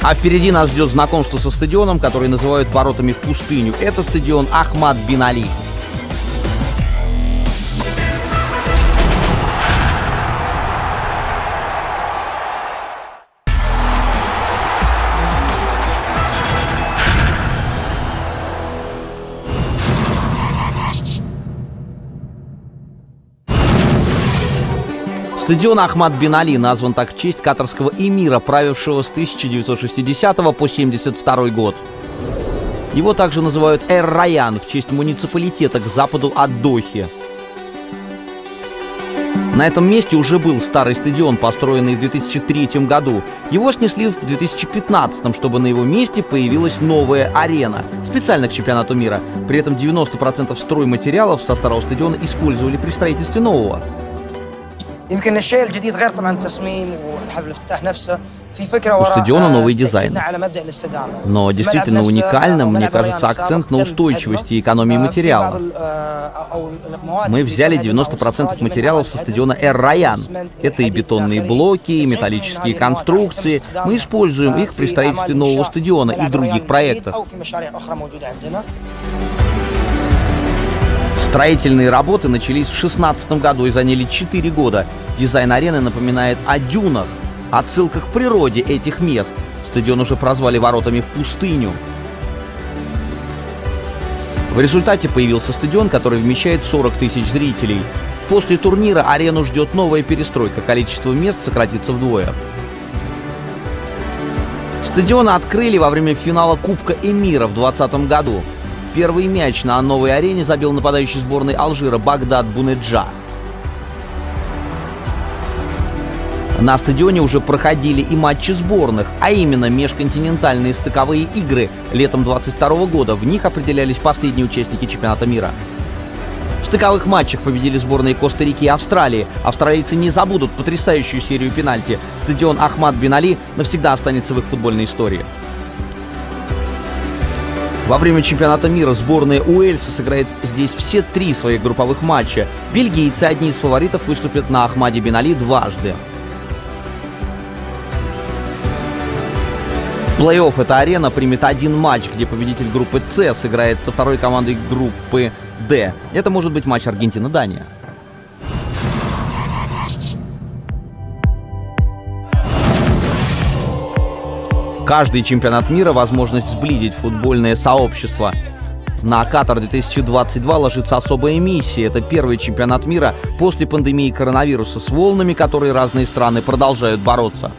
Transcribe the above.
А впереди нас ждет знакомство со стадионом, который называют воротами в пустыню. Это стадион Ахмад бин Али. Стадион Ахмад бин Али назван так в честь катарского эмира, правившего с 1960 по 1972 год. Его также называют Эр-Райян в честь муниципалитета к западу от Дохи. На этом месте уже был старый стадион, построенный в 2003 году. Его снесли в 2015, чтобы на его месте появилась новая арена, специально к чемпионату мира. При этом 90% стройматериалов со старого стадиона использовали при строительстве нового. У стадиона новый дизайн. Но действительно уникальным, мне кажется, акцент на устойчивости и экономии материала. Мы взяли 90% материалов со стадиона Эр-Райян. Это и бетонные блоки, и металлические конструкции. Мы используем их при строительстве нового стадиона и других проектов. Строительные работы начались в 2016 году и заняли 4 года. Дизайн арены напоминает о дюнах, отсылка к природе этих мест. Стадион уже прозвали воротами в пустыню. В результате появился стадион, который вмещает 40 тысяч зрителей. После турнира арену ждет новая перестройка, количество мест сократится вдвое. Стадион открыли во время финала Кубка Эмира в 2020 году. Первый мяч на новой арене забил нападающий сборной Алжира Багдад Бунеджа. На стадионе уже проходили и матчи сборных, а именно межконтинентальные стыковые игры летом 2022 года. В них определялись последние участники чемпионата мира. В стыковых матчах победили сборные Коста-Рики и Австралии. Австралийцы не забудут потрясающую серию пенальти. Стадион Ахмад бин Али навсегда останется в их футбольной истории. Во время чемпионата мира сборная Уэльса сыграет здесь все 3 своих групповых матча. Бельгийцы, одни из фаворитов, выступят на Ахмаде бин Али дважды. В плей-офф эта арена примет один матч, где победитель группы С сыграет со второй командой группы Д. Это может быть матч Аргентина-Дания. Каждый чемпионат мира – возможность сблизить футбольное сообщество. На Катар 2022 ложится особая миссия. Это первый чемпионат мира после пандемии коронавируса с волнами, которые разные страны продолжают бороться.